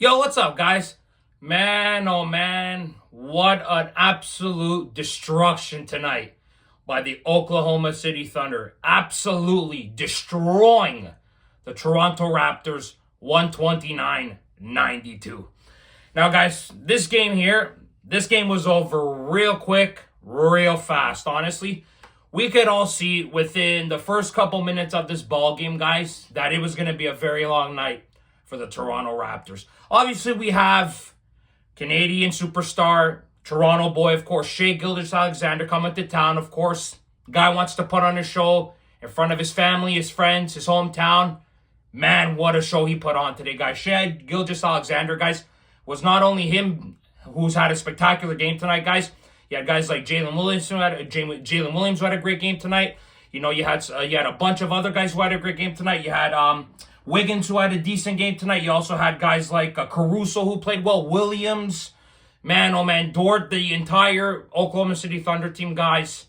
Yo, what's up, guys? Man, oh man, what an absolute destruction tonight by the Oklahoma City Thunder. Absolutely destroying the Toronto Raptors 129-92. Now, guys, this game was over real quick, real fast, honestly. We could all see within the first couple minutes of this ball game, guys, that it was going to be a very long night for the Toronto Raptors. Obviously, we have Canadian superstar, Toronto boy, of course, Shai Gilgeous-Alexander coming to town. Of course, guy wants to put on a show in front of his family, his friends, his hometown. Man, what a show he put on today, guys. Shai Gilgeous-Alexander, guys, was not only him who's had a spectacular game tonight, guys. You had guys like Jalen Williams who had a great game tonight. You know, you had a bunch of other guys who had a great game tonight. You had Wiggins, who had a decent game tonight. You also had guys like Caruso, who played well. Williams, man, oh man, Dort, the entire Oklahoma City Thunder team, guys,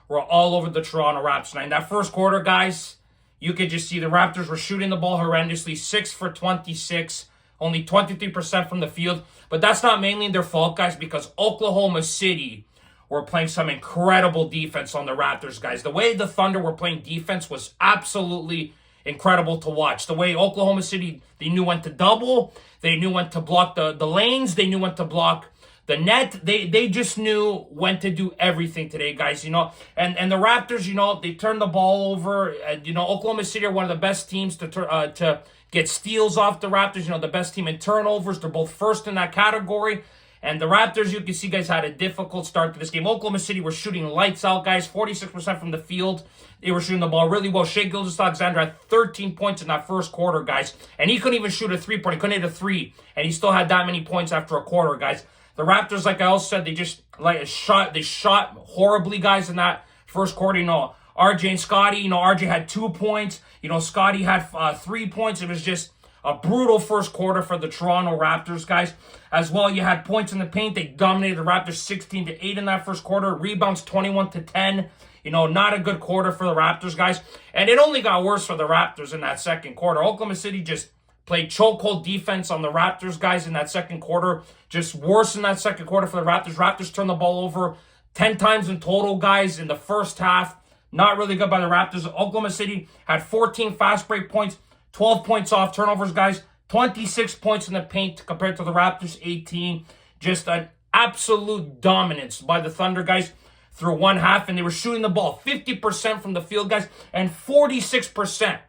were all over the Toronto Raptors tonight. In that first quarter, guys, you could just see the Raptors were shooting the ball horrendously, 6 for 26, only 23% from the field. But that's not mainly their fault, guys, because Oklahoma City were playing some incredible defense on the Raptors, guys. The way the Thunder were playing defense was absolutely incredible to watch. The way Oklahoma City, they knew when to double, they knew when to block the lanes, they knew when to block the net. They just knew when to do everything today, guys, you know. And the Raptors, you know, they turned the ball over. You know, Oklahoma City are one of the best teams to get steals off the Raptors. You know, the best team in turnovers. They're both first in that category. And the Raptors, you can see, guys, had a difficult start to this game. Oklahoma City were shooting lights out, guys, 46% from the field. They were shooting the ball really well. Shai Gilgeous-Alexander had 13 points in that first quarter, guys. And he couldn't even shoot a three-point. He couldn't hit a three. And he still had that many points after a quarter, guys. The Raptors, like I also said, they shot horribly, guys, in that first quarter. You know, RJ and Scotty, you know, RJ had 2 points. You know, Scotty had 3 points. It was just a brutal first quarter for the Toronto Raptors, guys. As well, you had points in the paint. They dominated the Raptors 16-8 in that first quarter. Rebounds 21-10. You know, not a good quarter for the Raptors, guys. And it only got worse for the Raptors in that second quarter. Oklahoma City just played chokehold defense on the Raptors, guys, in that second quarter. Just worse in that second quarter for the Raptors. Raptors turned the ball over 10 times in total, guys, in the first half. Not really good by the Raptors. Oklahoma City had 14 fast break points, 12 points off turnovers, guys. 26 points in the paint compared to the Raptors' 18. Just an absolute dominance by the Thunder, guys, through one half. And they were shooting the ball 50% from the field, guys, and 46%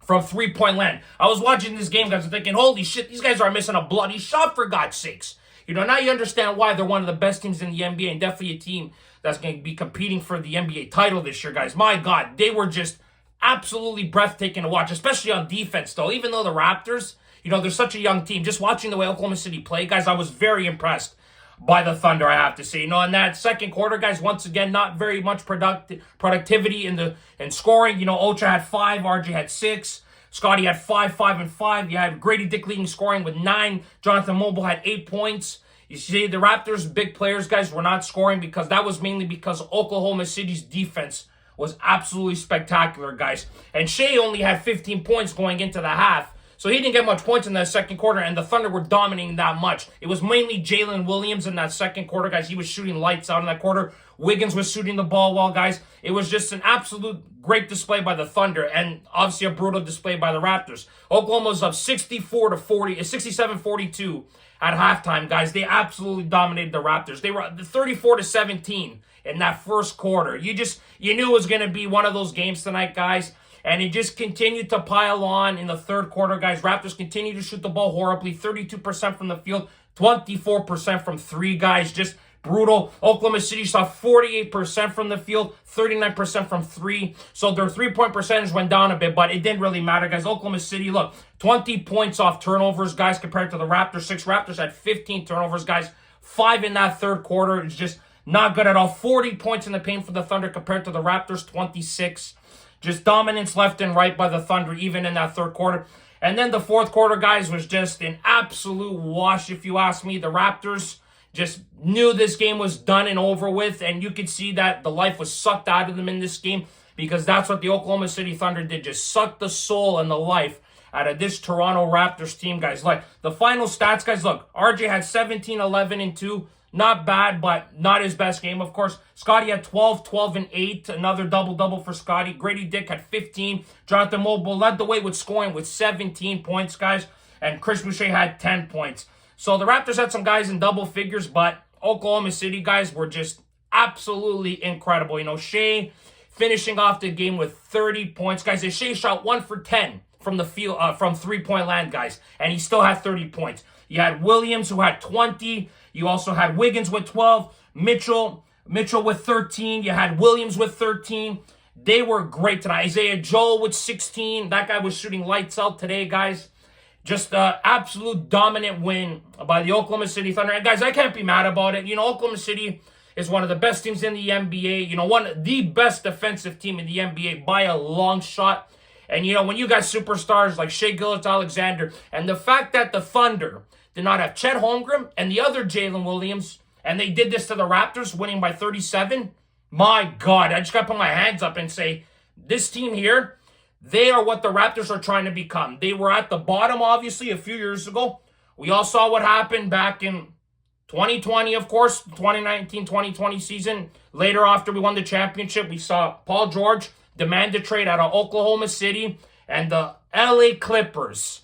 from three-point land. I was watching this game, guys, and thinking, holy shit, these guys are missing a bloody shot, for God's sakes. You know, now you understand why they're one of the best teams in the NBA and definitely a team that's going to be competing for the NBA title this year, guys. My God, they were just absolutely breathtaking to watch, especially on defense, though. Even though the Raptors, you know, they're such a young team. Just watching the way Oklahoma City play, guys, I was very impressed by the Thunder, I have to say. You know, in that second quarter, guys, once again, not very much productivity in scoring. You know, Ocha had 5, RJ had 6. Scotty had 5, 5, and 5. You had Grady Dick leading scoring with 9. Jonathan Mobile had 8 points. You see, the Raptors' big players, guys, were not scoring because that was mainly because Oklahoma City's defense was absolutely spectacular, guys. And Shai only had 15 points going into the half. So he didn't get much points in that second quarter, and the Thunder were dominating that much. It was mainly Jalen Williams in that second quarter, guys. He was shooting lights out in that quarter. Wiggins was shooting the ball well, guys. It was just an absolute great display by the Thunder, and obviously a brutal display by the Raptors. Oklahoma was up 67-42 at halftime, guys. They absolutely dominated the Raptors. They were 34-17 in that first quarter. You knew it was going to be one of those games tonight, guys. And it just continued to pile on in the third quarter, guys. Raptors continued to shoot the ball horribly. 32% from the field, 24% from three, guys. Just brutal. Oklahoma City saw 48% from the field, 39% from three. So their three-point percentage went down a bit, but it didn't really matter, guys. Oklahoma City, look, 20 points off turnovers, guys, compared to the Raptors. 6 Raptors had 15 turnovers, guys. 5 in that third quarter. It's just not good at all. 40 points in the paint for the Thunder compared to the Raptors, 26. Just dominance left and right by the Thunder, even in that third quarter. And then the fourth quarter, guys, was just an absolute wash, if you ask me. The Raptors just knew this game was done and over with, and you could see that the life was sucked out of them in this game because that's what the Oklahoma City Thunder did, just sucked the soul and the life out of this Toronto Raptors team, guys. Like, the final stats, guys, look, RJ had 17, 11, and 2. Not bad, but not his best game, of course. Scotty had 12, 12, and 8. Another double-double for Scotty. Grady Dick had 15. Jonathan Mobile led the way with scoring with 17 points, guys. And Chris Boucher had 10 points. So the Raptors had some guys in double figures, but Oklahoma City guys were just absolutely incredible. You know, Shea finishing off the game with 30 points, guys. Shea shot 1 for 10 from the field, from three-point land, guys, and he still had 30 points. You had Williams, who had 20. You also had Wiggins with 12. Mitchell with 13. You had Williams with 13. They were great tonight. Isaiah Joel with 16. That guy was shooting lights out today, guys. Just an absolute dominant win by the Oklahoma City Thunder. And guys, I can't be mad about it. You know, Oklahoma City is one of the best teams in the NBA. You know, the best defensive team in the NBA by a long shot. And, you know, when you got superstars like Shai Gilgeous-Alexander, and the fact that the Thunder did not have Chet Holmgren and the other Jalen Williams, and they did this to the Raptors, winning by 37, my God, I just got to put my hands up and say, this team here, they are what the Raptors are trying to become. They were at the bottom, obviously, a few years ago. We all saw what happened back in 2020, of course, 2019-2020 season. Later, after we won the championship, we saw Paul George demand a trade out of Oklahoma City, and the LA Clippers,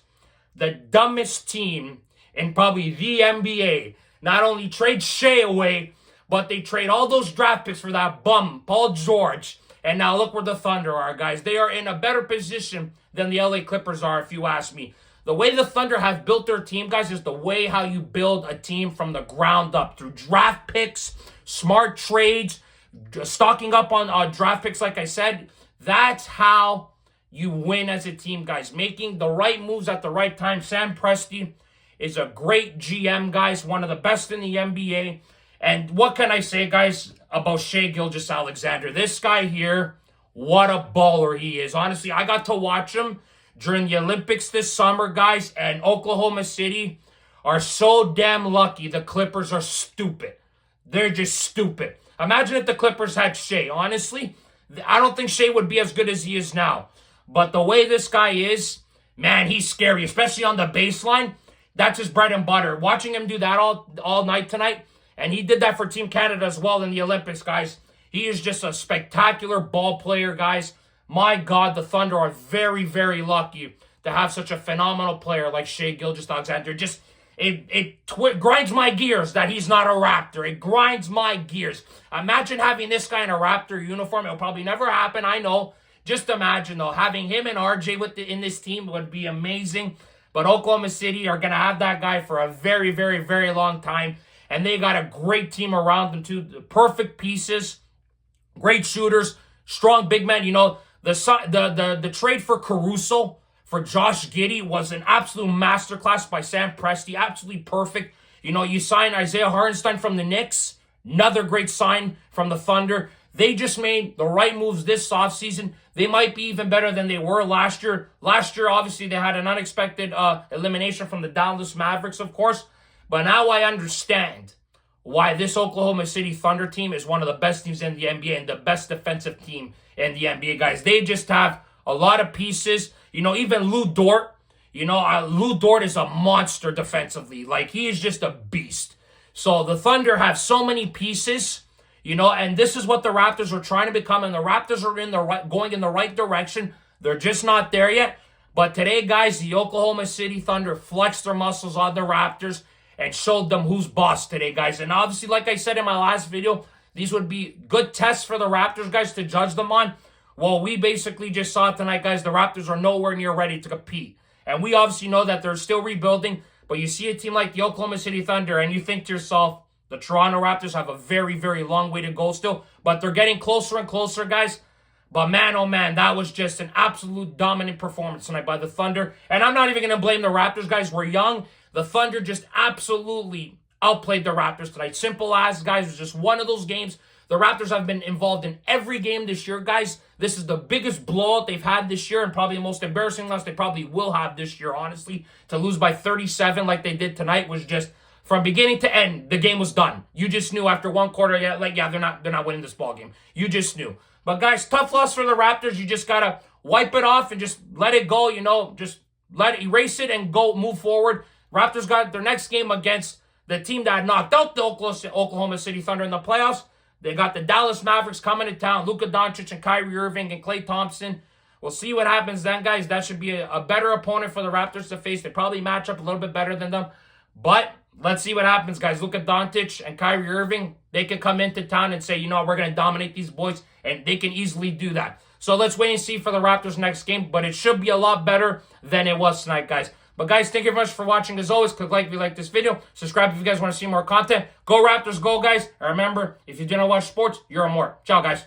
the dumbest team in probably the NBA, not only trade Shea away, but they trade all those draft picks for that bum, Paul George. And now look where the Thunder are, guys. They are in a better position than the LA Clippers are, if you ask me. The way the Thunder have built their team, guys, is the way how you build a team from the ground up, through draft picks, smart trades, stocking up on draft picks, like I said. That's how you win as a team, guys. Making the right moves at the right time. Sam Presti is a great GM, guys. One of the best in the NBA. And what can I say, guys, about Shai Gilgeous-Alexander? This guy here, what a baller he is. Honestly, I got to watch him during the Olympics this summer, guys. And Oklahoma City are so damn lucky. The Clippers are stupid. They're just stupid. Imagine if the Clippers had Shai. Honestly, I don't think Shai would be as good as he is now. But the way this guy is, man, he's scary, especially on the baseline. That's his bread and butter. Watching him do that all night tonight, and he did that for Team Canada as well in the Olympics, guys. He is just a spectacular ball player, guys. My God, the Thunder are very, very lucky to have such a phenomenal player like Shai Gilgeous-Alexander. Just, it grinds my gears that he's not a Raptor. It grinds my gears. Imagine having this guy in a Raptor uniform. It'll probably never happen, I know. Just imagine, though, having him and RJ in this team would be amazing. But Oklahoma City are going to have that guy for a very, very, very long time. And they got a great team around them, too. Perfect pieces, great shooters, strong big men. You know, the trade for Caruso for Josh Giddey was an absolute masterclass by Sam Presti. Absolutely perfect. You know, you sign Isaiah Hartenstein from the Knicks. Another great sign from the Thunder. They just made the right moves this offseason. They might be even better than they were last year. Last year, obviously, they had an unexpected elimination from the Dallas Mavericks, of course. But now I understand why this Oklahoma City Thunder team is one of the best teams in the NBA and the best defensive team in the NBA, guys. They just have a lot of pieces. You know, even Lou Dort. You know, Lou Dort is a monster defensively. Like, he is just a beast. So the Thunder have so many pieces. You know, and this is what the Raptors are trying to become, and the Raptors are going in the right direction. They're just not there yet. But today, guys, the Oklahoma City Thunder flexed their muscles on the Raptors and showed them who's boss today, guys. And obviously, like I said in my last video, these would be good tests for the Raptors, guys, to judge them on. Well, we basically just saw tonight, guys, the Raptors are nowhere near ready to compete. And we obviously know that they're still rebuilding. But you see a team like the Oklahoma City Thunder, and you think to yourself, the Toronto Raptors have a very, very long way to go still. But they're getting closer and closer, guys. But man, oh man, that was just an absolute dominant performance tonight by the Thunder. And I'm not even going to blame the Raptors, guys. We're young. The Thunder just absolutely outplayed the Raptors tonight. Simple as, guys. It was just one of those games. The Raptors have been involved in every game this year, guys. This is the biggest blowout they've had this year and probably the most embarrassing loss they probably will have this year, honestly. To lose by 37 like they did tonight was just... From beginning to end, the game was done. You just knew after one quarter, they're not winning this ball game. You just knew. But guys, tough loss for the Raptors. You just gotta wipe it off and just let it go. You know, just erase it and go move forward. Raptors got their next game against the team that knocked out the Oklahoma City Thunder in the playoffs. They got the Dallas Mavericks coming to town. Luka Doncic and Kyrie Irving and Klay Thompson. We'll see what happens then, guys. That should be a better opponent for the Raptors to face. They probably match up a little bit better than them. But let's see what happens, guys. Luka Doncic and Kyrie Irving, they can come into town and say, you know, we're going to dominate these boys, and they can easily do that. So let's wait and see for the Raptors next game, but it should be a lot better than it was tonight, guys. But guys, thank you very much for watching. As always, click like if you like this video. Subscribe if you guys want to see more content. Go Raptors, go, guys. And remember, if you do not watch sports, you're a more. Ciao, guys.